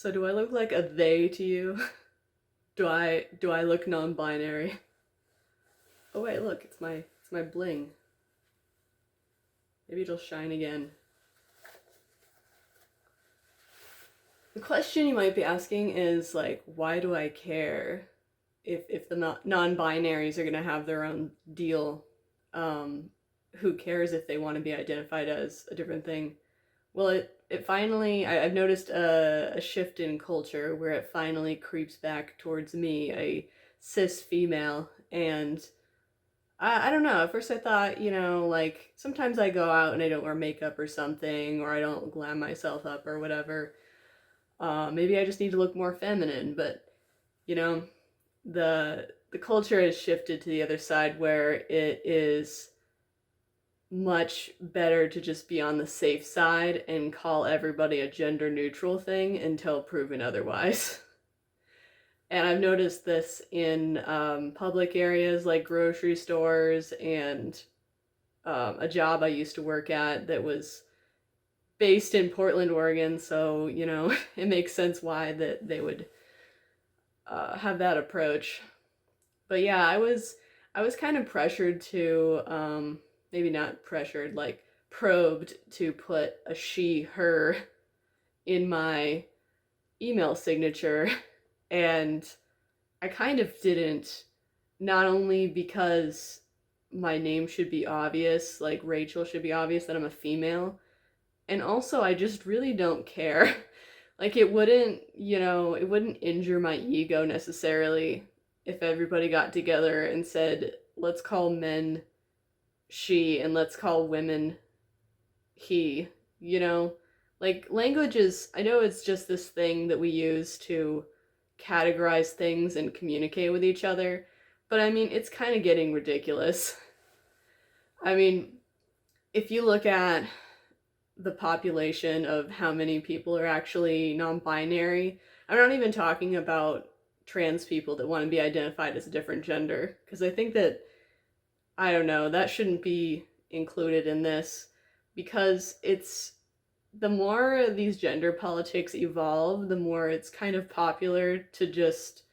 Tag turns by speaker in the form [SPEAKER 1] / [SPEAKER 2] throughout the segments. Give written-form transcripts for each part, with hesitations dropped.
[SPEAKER 1] So do I look like a they to you? Do I look non-binary? Oh wait, look, it's my bling. Maybe it'll shine again. The question you might be asking is like, why do I care if the non-binaries are gonna have their own deal? Um, who cares if they want to be identified as a different thing? Well, it finally, I've noticed a shift in culture where it finally creeps back towards me, a cis female, and I don't know. At first I thought, like sometimes I go out and I don't wear makeup or something, or I don't glam myself up or whatever. Maybe I just need to look more feminine, but you know, the culture has shifted to the other side where it is much better to just be on the safe side and call everybody a gender neutral thing until proven otherwise. And I've noticed this in public areas like grocery stores and a job I used to work at that was based in Portland, Oregon. So, it makes sense why that they would have that approach. But yeah, I was kind of pressured to maybe not pressured, like probed to put a she her in my email signature, and I kind of didn't, not only because my name should be obvious, like Rachel should be obvious that I'm a female, and also I just really don't care. Like it wouldn't injure my ego necessarily if everybody got together and said, let's call men she and let's call women he, you know? Like language is, I know it's just this thing that we use to categorize things and communicate with each other, but I mean, it's kind of getting ridiculous. I mean, if you look at the population of how many people are actually non-binary. I'm not even talking about trans people that want to be identified as a different gender, because I think that, I don't know, that shouldn't be included in this, because it's, the more these gender politics evolve, the more it's kind of popular to just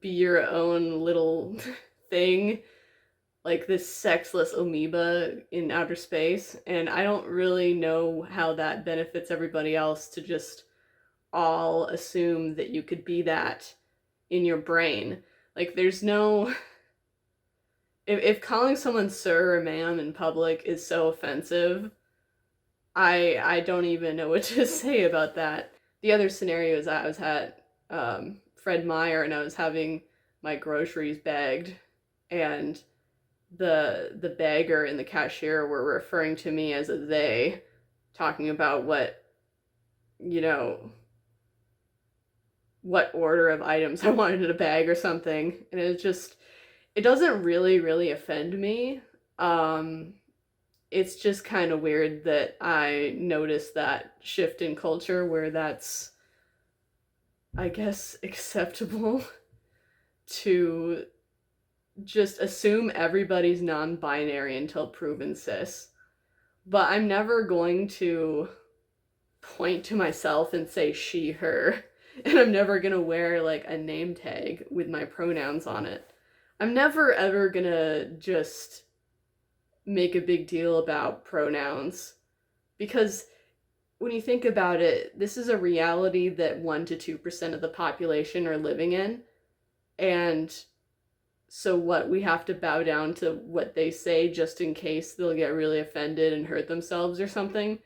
[SPEAKER 1] be your own little thing, like this sexless amoeba in outer space, and I don't really know how that benefits everybody else to just all assume that you could be that in your brain. Like there's no, if calling someone sir or ma'am in public is so offensive, I don't even know what to say about that. The other scenario is I was at Fred Meyer and I was having my groceries bagged, and the bagger and the cashier were referring to me as a they, talking about you know what order of items I wanted in a bag or something, and it doesn't really offend me. It's just kind of weird that I noticed that shift in culture where that's, I guess, acceptable to just assume everybody's non-binary until proven cis. But I'm never going to point to myself and say she, her, and I'm never gonna wear like a name tag with my pronouns on it. I'm never ever gonna just make a big deal about pronouns, because when you think about it, this is a reality that 1 to 2% of the population are living in, and so what, we have to bow down to what they say just in case they'll get really offended and hurt themselves or something?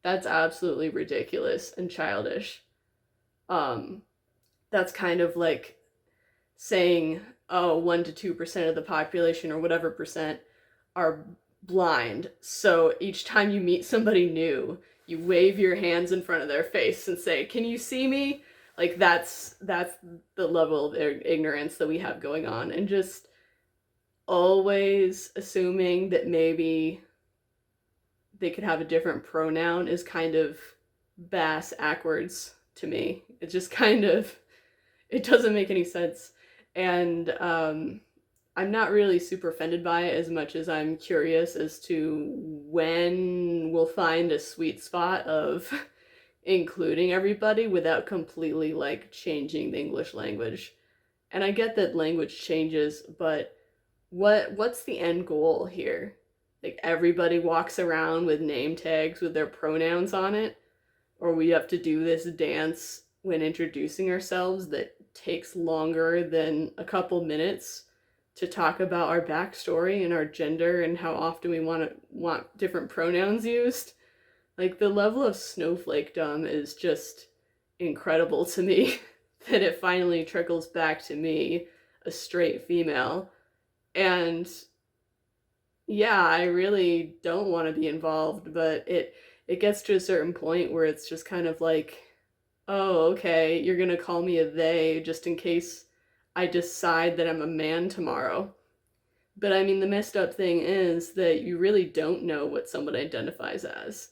[SPEAKER 1] That's absolutely ridiculous and childish. Um, that's kind of like saying, oh, 1 to 2% of the population or whatever percent are blind. So each time you meet somebody new, you wave your hands in front of their face and say, "Can you see me?" Like that's the level of ignorance that we have going on, and just always assuming that maybe they could have a different pronoun is kind of bass backwards to me. It just kind of, it doesn't make any sense. And I'm not really super offended by it as much as I'm curious as to when we'll find a sweet spot of including everybody without completely like changing the English language. And I get that language changes, but what's the end goal here? Like everybody walks around with name tags with their pronouns on it, or we have to do this dance when introducing ourselves that takes longer than a couple minutes to talk about our backstory and our gender and how often we want different pronouns used. Like the level of snowflakedom is just incredible to me that it finally trickles back to me, a straight female. And yeah, I really don't want to be involved, but it gets to a certain point where it's just kind of like, oh, okay, you're gonna call me a they just in case I decide that I'm a man tomorrow. But I mean, the messed up thing is that you really don't know what someone identifies as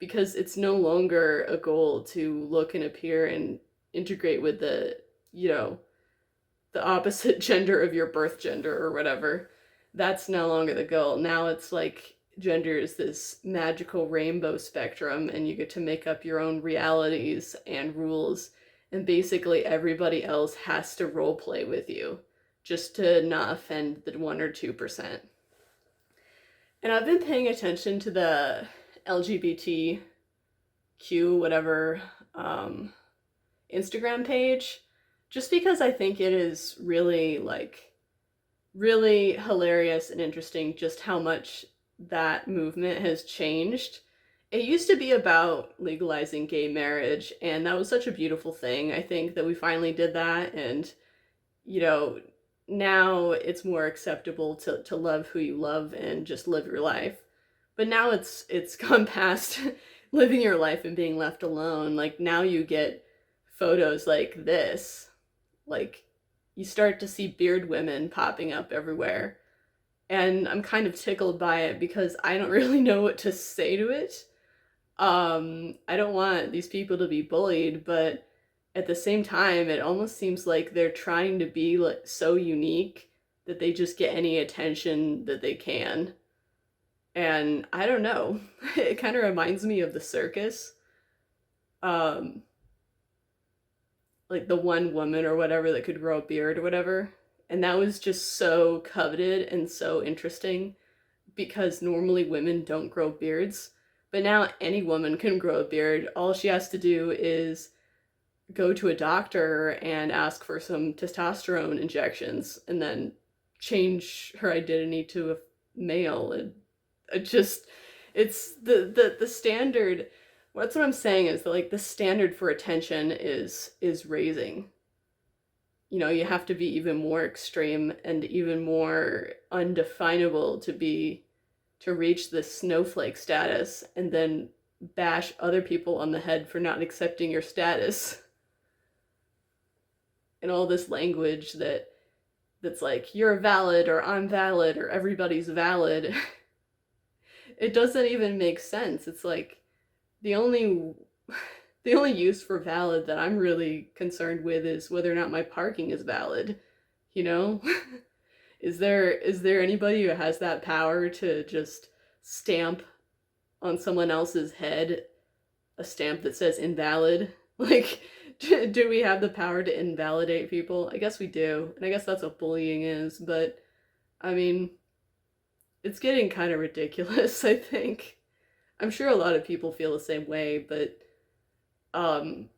[SPEAKER 1] because it's no longer a goal to look and appear and integrate with the, you know, the opposite gender of your birth gender or whatever. That's no longer the goal. Now it's like gender is this magical rainbow spectrum and you get to make up your own realities and rules, and basically everybody else has to role play with you just to not offend the 1 or 2%. And I've been paying attention to the LGBTQ whatever Instagram page just because I think it is really like really hilarious and interesting just how much that movement has changed. It used to be about legalizing gay marriage, and that was such a beautiful thing. I think that we finally did that, and you know, now it's more acceptable to love who you love and just live your life. But now it's gone past living your life and being left alone. Like now you get photos like this. Like you start to see beard women popping up everywhere. And I'm kind of tickled by it because I don't really know what to say to it. I don't want these people to be bullied, but at the same time, it almost seems like they're trying to be like so unique that they just get any attention that they can. And I don't know. It kind of reminds me of the circus. Um, like the one woman or whatever that could grow a beard or whatever. And that was just so coveted and so interesting because normally women don't grow beards. But now any woman can grow a beard. All she has to do is go to a doctor and ask for some testosterone injections and then change her identity to a male. And it just, it's the standard. That's what I'm saying is that like the standard for attention is raising. You know, you have to be even more extreme and even more undefinable to reach this snowflake status and then bash other people on the head for not accepting your status. And all this language that's like you're valid or I'm valid or everybody's valid. It doesn't even make sense. It's like the only the only use for valid that I'm really concerned with is whether or not my parking is valid. You know? Is there anybody who has that power to just stamp on someone else's head a stamp that says invalid? Like, do we have the power to invalidate people? I guess we do. And I guess that's what bullying is, but I mean, it's getting kind of ridiculous, I think. I'm sure a lot of people feel the same way, but um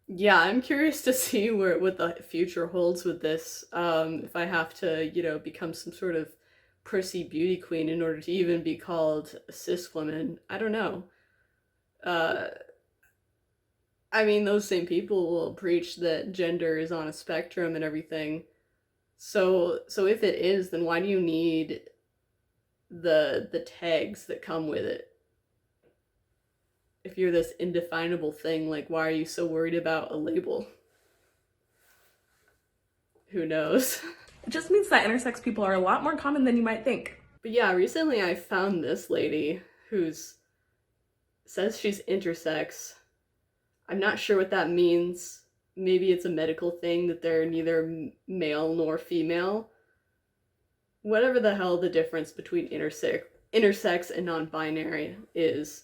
[SPEAKER 1] yeah, I'm curious to see what the future holds with this. If I have to, you know, become some sort of prissy beauty queen in order to even be called a cis woman. I don't know. Uh, I mean, those same people will preach that gender is on a spectrum and everything. So if it is, then why do you need the tags that come with it? If you're this indefinable thing, like why are you so worried about a label? Who knows?
[SPEAKER 2] It just means that intersex people are a lot more common than you might think.
[SPEAKER 1] But yeah, recently I found this lady who's says she's intersex. I'm not sure what that means. Maybe it's a medical thing that they're neither male nor female. Whatever the hell the difference between intersex and non-binary is.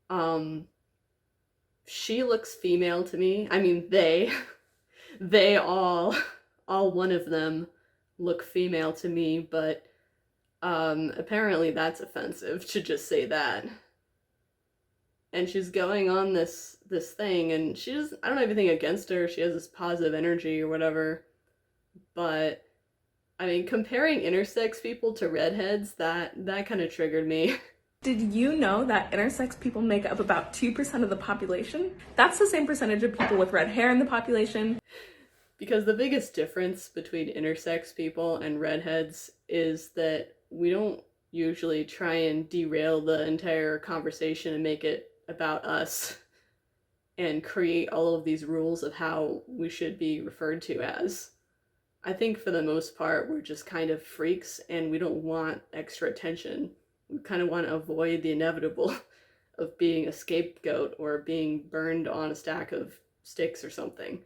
[SPEAKER 1] Um she looks female to me. I mean, they all one of them look female to me, but apparently that's offensive to just say that. And she's going on this thing, and she doesn't, I don't have anything against her. She has this positive energy or whatever. But I mean, comparing intersex people to redheads, that kind of triggered me.
[SPEAKER 2] Did you know that intersex people make up about 2% of the population? That's the same percentage of people with red hair in the population.
[SPEAKER 1] Because the biggest difference between intersex people and redheads is that we don't usually try and derail the entire conversation and make it about us and create all of these rules of how we should be referred to as. I think for the most part, we're just kind of freaks and we don't want extra attention. We kind of want to avoid the inevitable of being a scapegoat or being burned on a stack of sticks or something.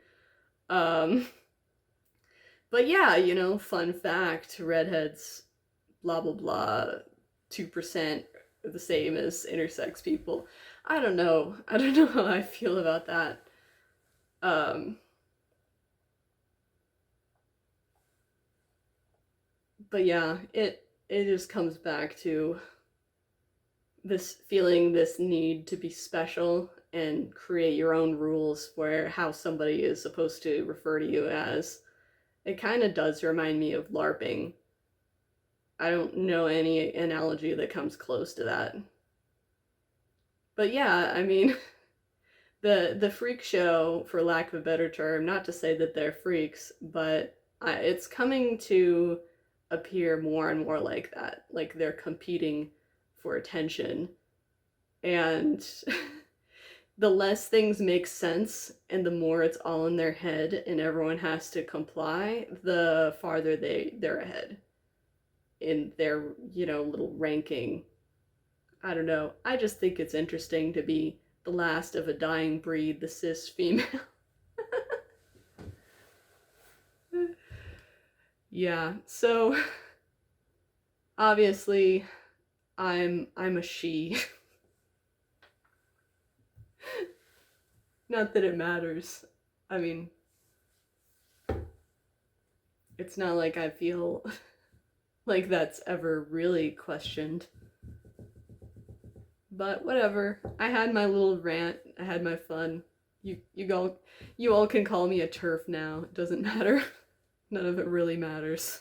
[SPEAKER 1] Um, but yeah, you know, fun fact, redheads, blah, blah, blah, 2% are the same as intersex people. I don't know. I don't know how I feel about that. Um, but yeah, it just comes back to this feeling, this need to be special and create your own rules for how somebody is supposed to refer to you as. It kind of does remind me of LARPing. I don't know any analogy that comes close to that. But yeah, I mean, the freak show, for lack of a better term, not to say that they're freaks, but it's coming to appear more and more like that. Like they're competing for attention. And the less things make sense and the more it's all in their head and everyone has to comply, the farther they're ahead in their, you know, little ranking. I don't know. I just think it's interesting to be the last of a dying breed, the cis female. Yeah, so obviously I'm a she. Not that it matters. I mean, it's not like I feel like that's ever really questioned. But whatever. I had my little rant. I had my fun. You all can call me a TERF now. It doesn't matter. None of it really matters.